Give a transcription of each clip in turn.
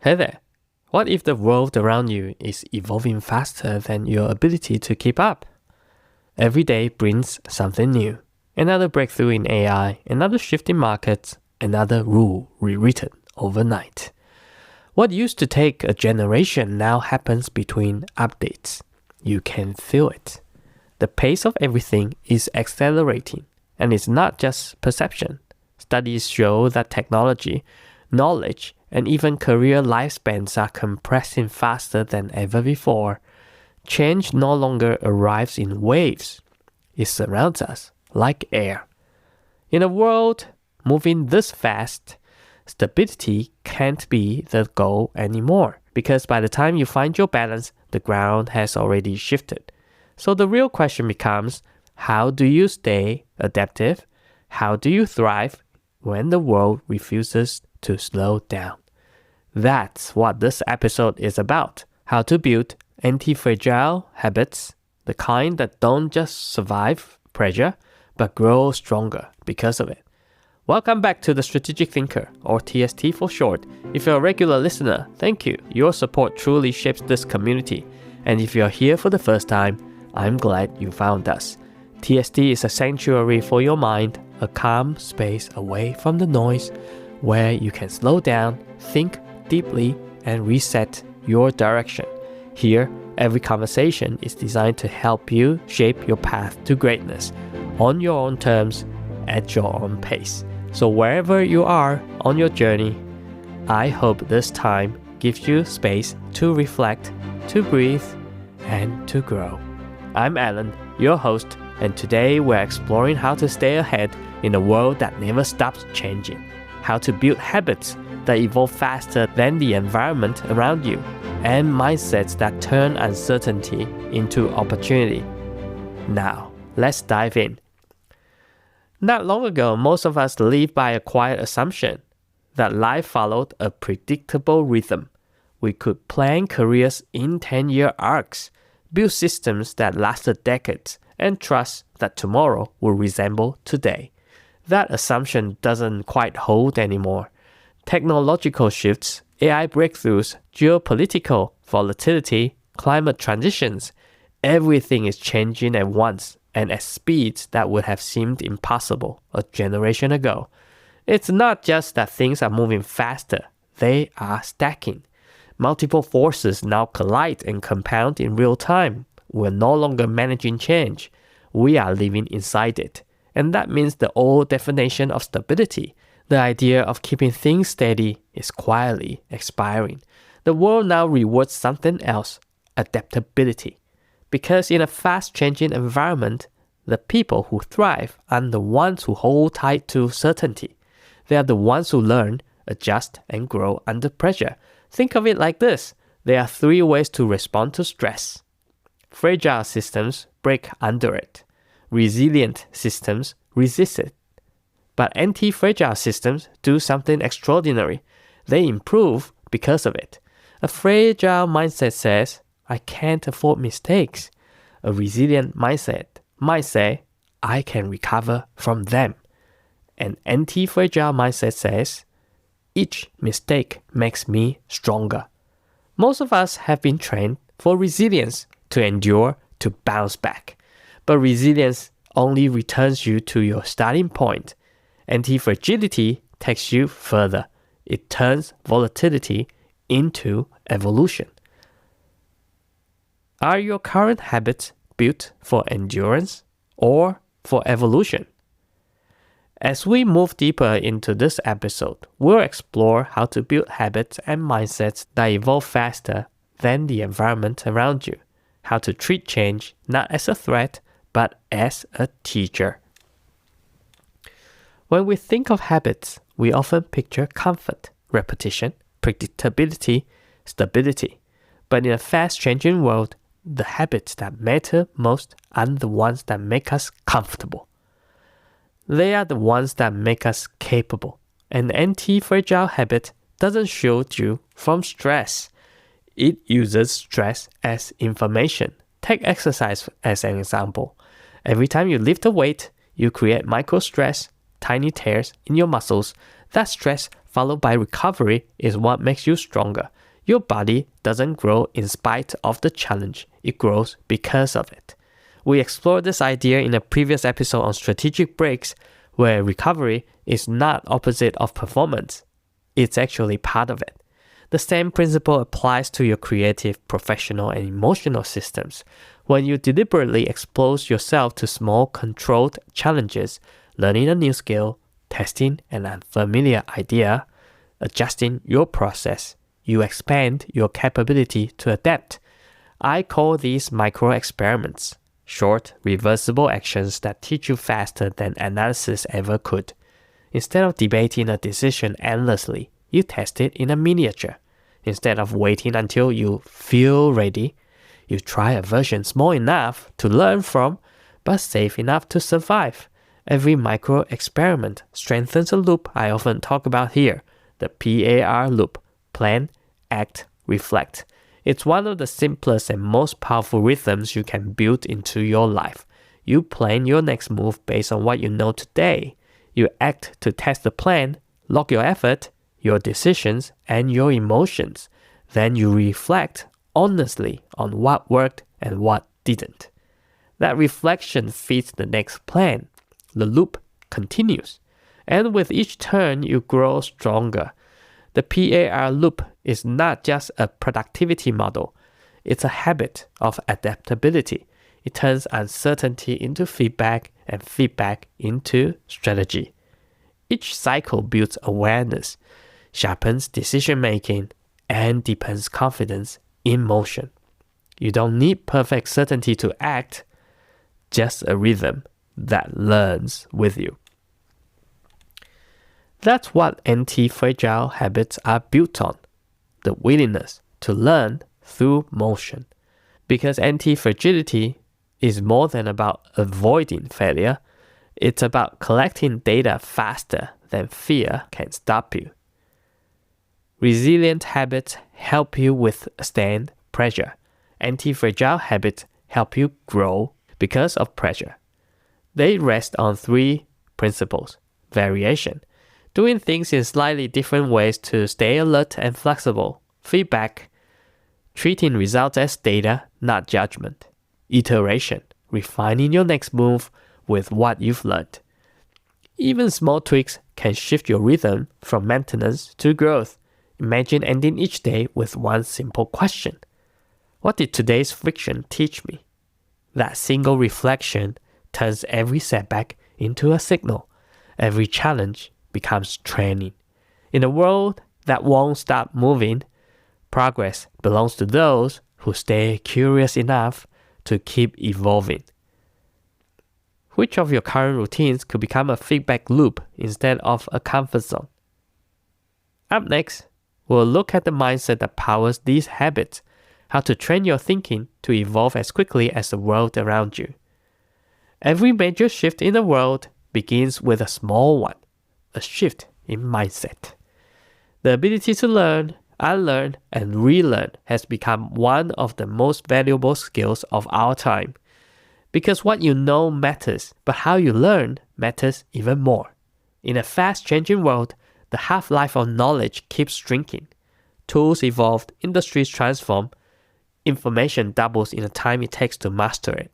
Hey there. What if the world around you is evolving faster than your ability to keep up? Every day brings something new. Another breakthrough in AI, another shift in markets, another rule rewritten overnight. What used to take a generation now happens between updates. You can feel it. The pace of everything is accelerating, and it's not just perception. Studies show that technology, knowledge, and even career lifespans are compressing faster than ever before. Change no longer arrives in waves. It surrounds us like air. In a world moving this fast, stability can't be the goal anymore, because by the time you find your balance, the ground has already shifted. So the real question becomes, how do you stay adaptive? How do you thrive when the world refuses to slow down? That's what this episode is about. How to build anti-fragile habits, the kind that don't just survive pressure, but grow stronger because of it. Welcome back to The Strategic Thinker, or TST for short. If you're a regular listener, thank you. Your support truly shapes this community. And if you're here for the first time, I'm glad you found us. TST is a sanctuary for your mind, a calm space away from the noise, where you can slow down, think deeply, and reset your direction. Here, every conversation is designed to help you shape your path to greatness on your own terms, at your own pace. So wherever you are on your journey, I hope this time gives you space to reflect, to breathe, and to grow. I'm Alan, your host, and today we're exploring how to stay ahead in a world that never stops changing. How to build habits that evolve faster than the environment around you, and mindsets that turn uncertainty into opportunity. Now, let's dive in. Not long ago, most of us lived by a quiet assumption that life followed a predictable rhythm. We could plan careers in 10-year arcs, build systems that lasted decades, and trust that tomorrow will resemble today. That assumption doesn't quite hold anymore. Technological shifts, AI breakthroughs, geopolitical volatility, climate transitions, everything is changing at once and at speeds that would have seemed impossible a generation ago. It's not just that things are moving faster, they are stacking. Multiple forces now collide and compound in real time. We're no longer managing change, we are living inside it. And that means the old definition of stability, the idea of keeping things steady, is quietly expiring. The world now rewards something else, adaptability. Because in a fast-changing environment, the people who thrive aren't the ones who hold tight to certainty. They are the ones who learn, adjust, and grow under pressure. Think of it like this. There are 3 ways to respond to stress. Fragile systems break under it. Resilient systems resist it. But anti-fragile systems do something extraordinary. They improve because of it. A fragile mindset says, I can't afford mistakes. A resilient mindset might say, I can recover from them. An anti-fragile mindset says, each mistake makes me stronger. Most of us have been trained for resilience, to endure, to bounce back. But resilience only returns you to your starting point. Anti-fragility takes you further. It turns volatility into evolution. Are your current habits built for endurance or for evolution? As we move deeper into this episode, we'll explore how to build habits and mindsets that evolve faster than the environment around you. How to treat change not as a threat, but as a teacher. When we think of habits, we often picture comfort, repetition, predictability, stability. But in a fast-changing world, the habits that matter most aren't the ones that make us comfortable. They are the ones that make us capable. An anti-fragile habit doesn't shield you from stress. It uses stress as information. Take exercise as an example. Every time you lift a weight, you create micro-stress, tiny tears in your muscles. That stress followed by recovery is what makes you stronger. Your body doesn't grow in spite of the challenge, it grows because of it. We explored this idea in a previous episode on strategic breaks, where recovery is not opposite of performance. It's actually part of it. The same principle applies to your creative, professional, and emotional systems. When you deliberately expose yourself to small, controlled challenges, learning a new skill, testing an unfamiliar idea, adjusting your process, you expand your capability to adapt. I call these micro-experiments, short, reversible actions that teach you faster than analysis ever could. Instead of debating a decision endlessly, you test it in a miniature. Instead of waiting until you feel ready, you try a version small enough to learn from, but safe enough to survive. Every micro-experiment strengthens a loop I often talk about here, the PAR loop: plan, act, reflect. It's one of the simplest and most powerful rhythms you can build into your life. You plan your next move based on what you know today. You act to test the plan, log your effort, your decisions, and your emotions. Then you reflect honestly on what worked and what didn't. That reflection feeds the next plan. The loop continues. And with each turn, you grow stronger. The PAR loop is not just a productivity model. It's a habit of adaptability. It turns uncertainty into feedback and feedback into strategy. Each cycle builds awareness, sharpens decision-making, and deepens confidence in motion. You don't need perfect certainty to act, just a rhythm that learns with you. That's what anti-fragile habits are built on, the willingness to learn through motion. Because anti-fragility is more than about avoiding failure, it's about collecting data faster than fear can stop you. Resilient habits help you withstand pressure. Anti-fragile habits help you grow because of pressure. They rest on three principles: variation, doing things in slightly different ways to stay alert and flexible; feedback, treating results as data, not judgment; iteration, refining your next move with what you've learned. Even small tweaks can shift your rhythm from maintenance to growth. Imagine ending each day with one simple question: what did today's friction teach me? That single reflection turns every setback into a signal. Every challenge becomes training. In a world that won't stop moving, progress belongs to those who stay curious enough to keep evolving. Which of your current routines could become a feedback loop instead of a comfort zone? Up next, we'll look at the mindset that powers these habits, how to train your thinking to evolve as quickly as the world around you. Every major shift in the world begins with a small one, a shift in mindset. The ability to learn, unlearn, and relearn has become one of the most valuable skills of our time. Because what you know matters, but how you learn matters even more. In a fast-changing world, the half-life of knowledge keeps shrinking. Tools evolve, industries transform, information doubles in the time it takes to master it.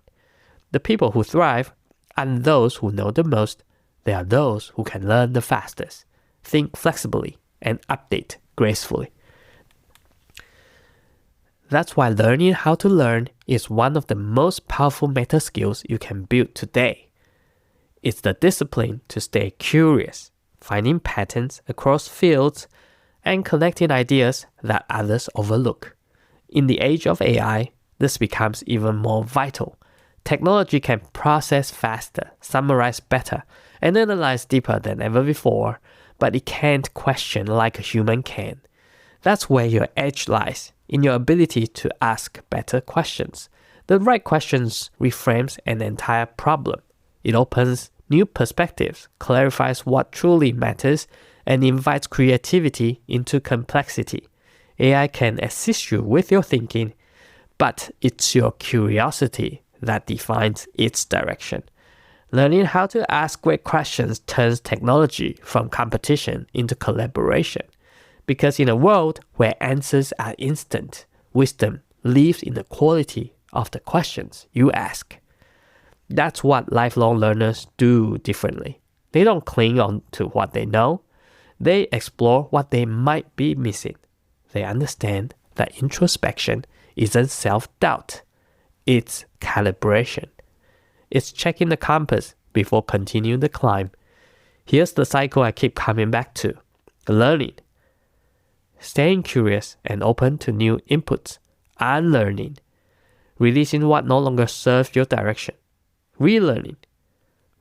The people who thrive aren't those who know the most, they are those who can learn the fastest, think flexibly, and update gracefully. That's why learning how to learn is one of the most powerful meta skills you can build today. It's the discipline to stay curious, finding patterns across fields, and connecting ideas that others overlook. In the age of AI, this becomes even more vital. Technology can process faster, summarize better, and analyze deeper than ever before, but it can't question like a human can. That's where your edge lies, in your ability to ask better questions. The right questions reframes an entire problem. It opens new perspectives, clarifies what truly matters, and invites creativity into complexity. AI can assist you with your thinking, but it's your curiosity that defines its direction. Learning how to ask great questions turns technology from competition into collaboration. Because in a world where answers are instant, wisdom lives in the quality of the questions you ask. That's what lifelong learners do differently. They don't cling on to what they know. They explore what they might be missing. They understand that introspection isn't self-doubt. It's calibration. It's checking the compass before continuing the climb. Here's the cycle I keep coming back to. Learning. Staying curious and open to new inputs. Unlearning. Releasing what no longer serves your direction. Relearning.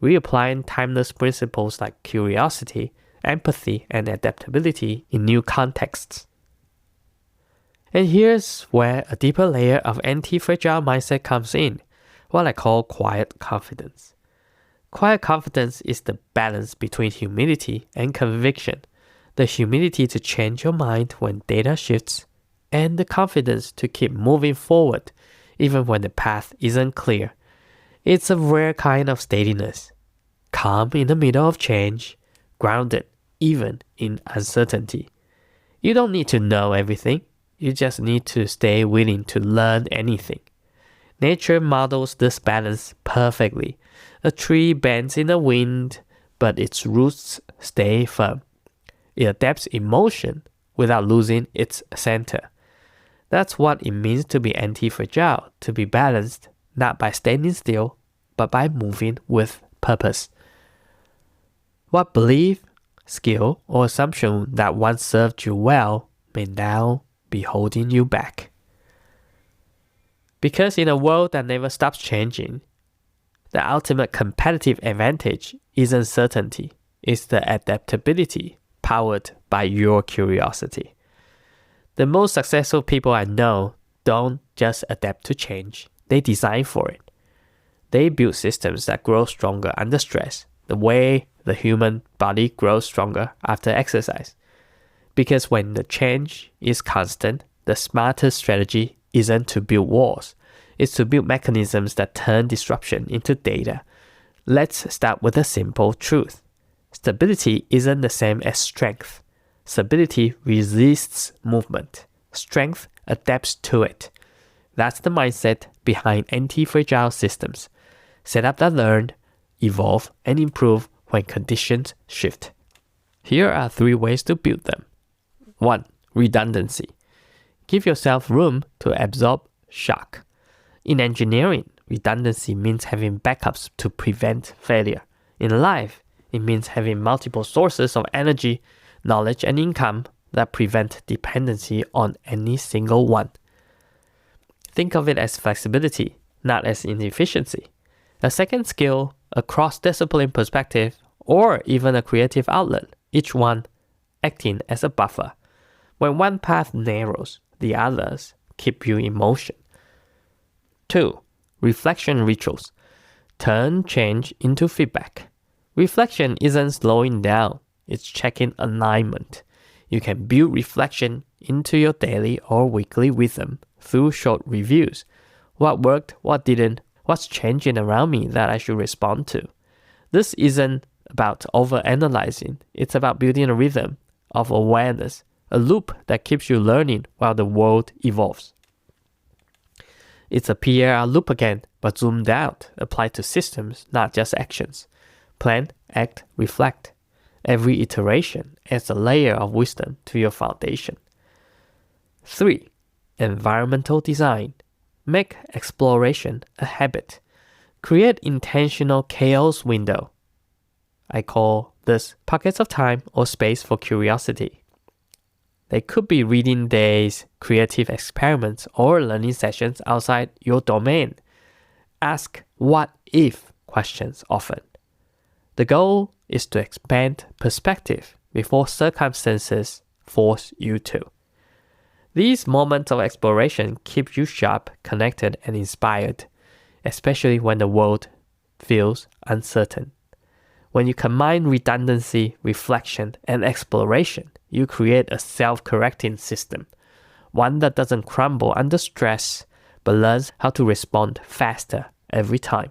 Reapplying timeless principles like curiosity, empathy, and adaptability in new contexts. And here's where a deeper layer of anti-fragile mindset comes in, what I call quiet confidence. Quiet confidence is the balance between humility and conviction, the humility to change your mind when data shifts, and the confidence to keep moving forward even when the path isn't clear. It's a rare kind of steadiness, calm in the middle of change, grounded even in uncertainty. You don't need to know everything. You just need to stay willing to learn anything. Nature models this balance perfectly. A tree bends in the wind, but its roots stay firm. It adapts in motion without losing its center. That's what it means to be anti-fragile, to be balanced, not by standing still, but by moving with purpose. What belief, skill, or assumption that once served you well may now be holding you back. Because in a world that never stops changing, the ultimate competitive advantage isn't certainty, it's the adaptability powered by your curiosity. The most successful people I know don't just adapt to change, they design for it. They build systems that grow stronger under stress, the way the human body grows stronger after exercise. Because when the change is constant, the smartest strategy isn't to build walls, it's to build mechanisms that turn disruption into data. Let's start with a simple truth. Stability isn't the same as strength. Stability resists movement. Strength adapts to it. That's the mindset behind anti-fragile systems. Set up that learn, evolve, and improve when conditions shift. Here are 3 ways to build them. 1. Redundancy. Give yourself room to absorb shock. In engineering, redundancy means having backups to prevent failure. In life, it means having multiple sources of energy, knowledge, and income that prevent dependency on any single one. Think of it as flexibility, not as inefficiency. A second skill, a cross-discipline perspective, or even a creative outlet, each one acting as a buffer. When one path narrows, the others keep you in motion. 2. Reflection rituals. Turn change into feedback. Reflection isn't slowing down, it's checking alignment. You can build reflection into your daily or weekly rhythm through short reviews. What worked, what didn't, what's changing around me that I should respond to. This isn't about overanalyzing, it's about building a rhythm of awareness, a loop that keeps you learning while the world evolves. It's a PAR loop again, but zoomed out, applied to systems, not just actions. Plan, act, reflect. Every iteration adds a layer of wisdom to your foundation. 3. Environmental design. Make exploration a habit. Create intentional chaos window. I call this pockets of time or space for curiosity. They could be reading days, creative experiments, or learning sessions outside your domain. Ask what if questions often. The goal is to expand perspective before circumstances force you to. These moments of exploration keep you sharp, connected, and inspired, especially when the world feels uncertain. When you combine redundancy, reflection, and exploration, you create a self-correcting system, one that doesn't crumble under stress, but learns how to respond faster every time.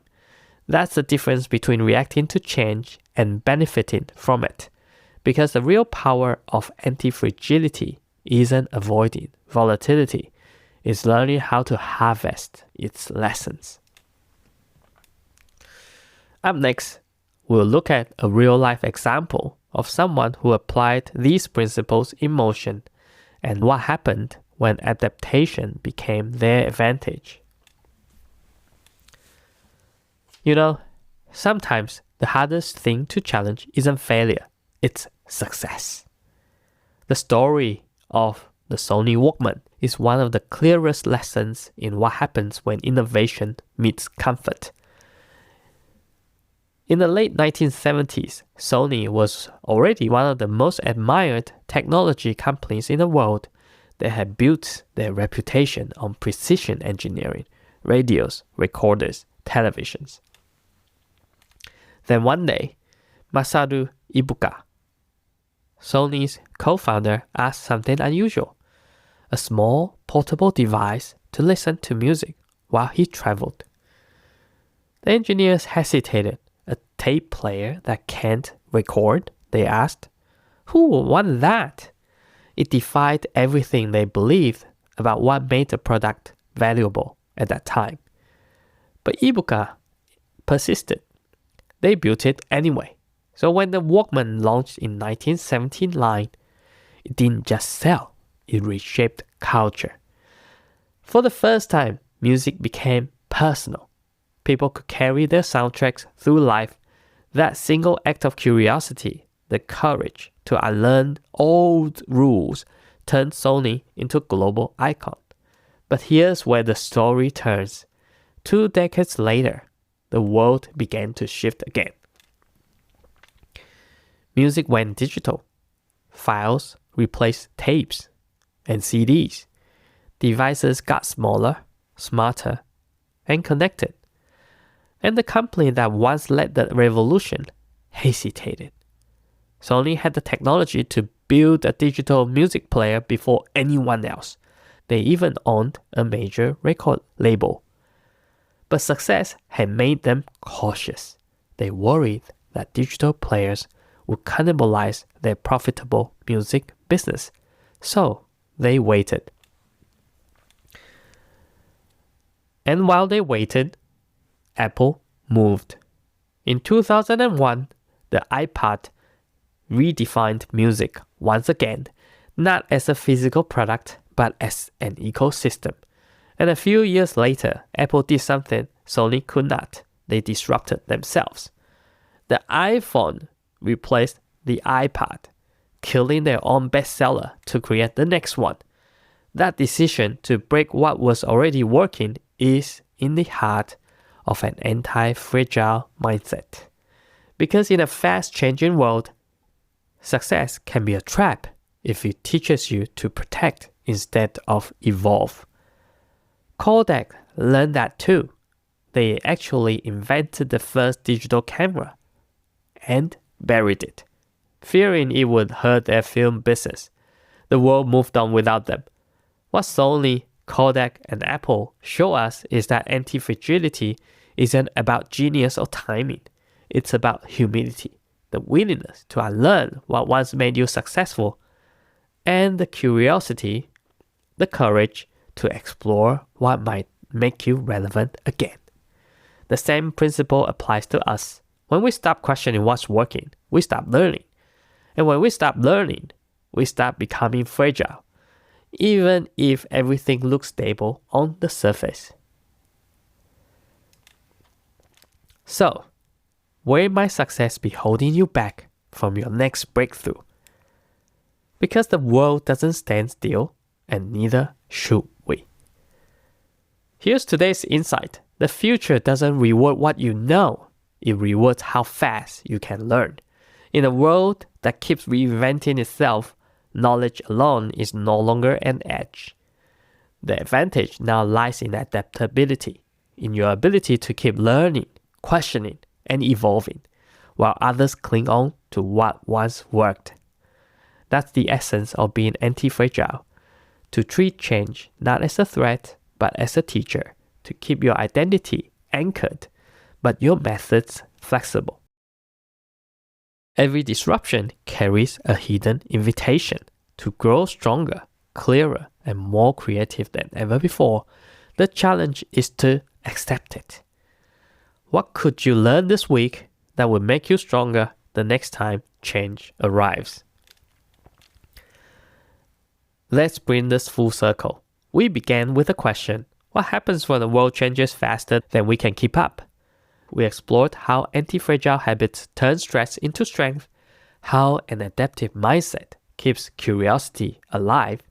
That's the difference between reacting to change and benefiting from it. Because the real power of anti-fragility isn't avoiding volatility, it's learning how to harvest its lessons. Up next, we'll look at a real-life example of someone who applied these principles in motion and what happened when adaptation became their advantage. You know, sometimes the hardest thing to challenge isn't failure, it's success. The story of the Sony Walkman is one of the clearest lessons in what happens when innovation meets comfort. In the late 1970s, Sony was already one of the most admired technology companies in the world. They had built their reputation on precision engineering, radios, recorders, televisions. Then one day, Masaru Ibuka, Sony's co-founder, asked something unusual: a small portable device to listen to music while he traveled. The engineers hesitated. A tape player that can't record, they asked. Who would want that? It defied everything they believed about what made the product valuable at that time. But Ibuka persisted. They built it anyway. So when the Walkman launched in 1979, it didn't just sell, it reshaped culture. For the first time, music became personal. People could carry their soundtracks through life. That single act of curiosity, the courage to unlearn old rules, turned Sony into a global icon. But here's where the story turns. 2 decades later, the world began to shift again. Music went digital. Files replaced tapes and CDs. Devices got smaller, smarter, and connected. And the company that once led the revolution hesitated. Sony had the technology to build a digital music player before anyone else. They even owned a major record label. But success had made them cautious. They worried that digital players would cannibalize their profitable music business. So they waited. And while they waited, Apple moved. In 2001, the iPod redefined music once again, not as a physical product, but as an ecosystem. And a few years later, Apple did something Sony could not. They disrupted themselves. The iPhone replaced the iPod, killing their own bestseller to create the next one. That decision to break what was already working is in the heart of an anti-fragile mindset. Because in a fast-changing world, success can be a trap if it teaches you to protect instead of evolve. Kodak learned that too. They actually invented the first digital camera and buried it, fearing it would hurt their film business. The world moved on without them. What Sony, Kodak, and Apple show us is that anti-fragility isn't about genius or timing. It's about humility, the willingness to unlearn what once made you successful, and the curiosity, the courage to explore what might make you relevant again. The same principle applies to us. When we stop questioning what's working, we stop learning. And when we stop learning, we start becoming fragile, even if everything looks stable on the surface. So, where might success be holding you back from your next breakthrough? Because the world doesn't stand still, and neither should we. Here's today's insight. The future doesn't reward what you know, it rewards how fast you can learn. In a world that keeps reinventing itself, knowledge alone is no longer an edge. The advantage now lies in adaptability, in your ability to keep learning, questioning, and evolving, while others cling on to what once worked. That's the essence of being anti-fragile, to treat change not as a threat, but as a teacher, to keep your identity anchored but your methods flexible. Every disruption carries a hidden invitation to grow stronger, clearer, and more creative than ever before. The challenge is to accept it. What could you learn this week that will make you stronger the next time change arrives? Let's bring this full circle. We began with a question: what happens when the world changes faster than we can keep up? We explored how anti-fragile habits turn stress into strength, how an adaptive mindset keeps curiosity alive,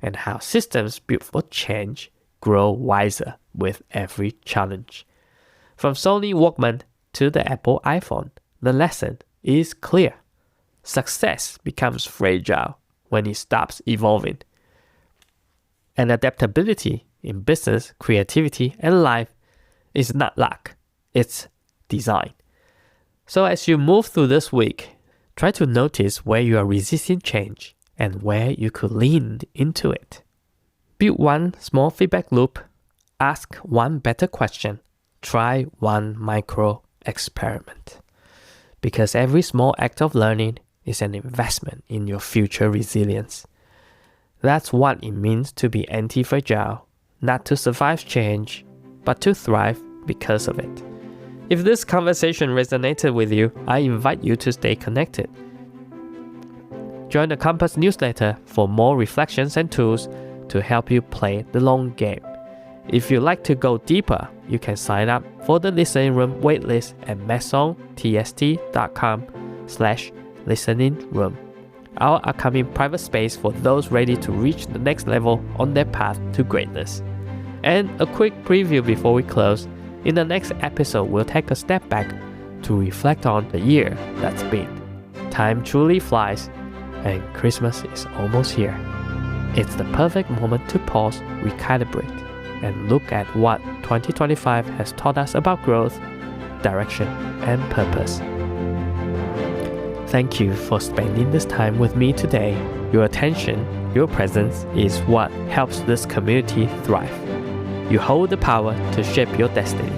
and how systems built for change grow wiser with every challenge. From Sony Walkman to the Apple iPhone, the lesson is clear. Success becomes fragile when it stops evolving. And adaptability in business, creativity, and life is not luck. It's design. So as you move through this week, try to notice where you are resisting change and where you could lean into it. Build one small feedback loop, ask one better question, try one micro experiment. Because every small act of learning is an investment in your future resilience. That's what it means to be anti-fragile, not to survive change, but to thrive because of it. If this conversation resonated with you, I invite you to stay connected. Join the Compass newsletter for more reflections and tools to help you play the long game. If you'd like to go deeper, you can sign up for the Listening Room waitlist at masontst.com/listeningroom. Our upcoming private space for those ready to reach the next level on their path to greatness. And a quick preview before we close. In the next episode, we'll take a step back to reflect on the year that's been. Time truly flies, and Christmas is almost here. It's the perfect moment to pause, recalibrate, and look at what 2025 has taught us about growth, direction, and purpose. Thank you for spending this time with me today. Your attention, your presence is what helps this community thrive. You hold the power to shape your destiny.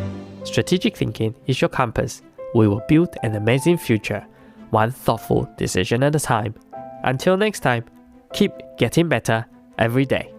Strategic thinking is your compass. We will build an amazing future, one thoughtful decision at a time. Until next time, keep getting better every day.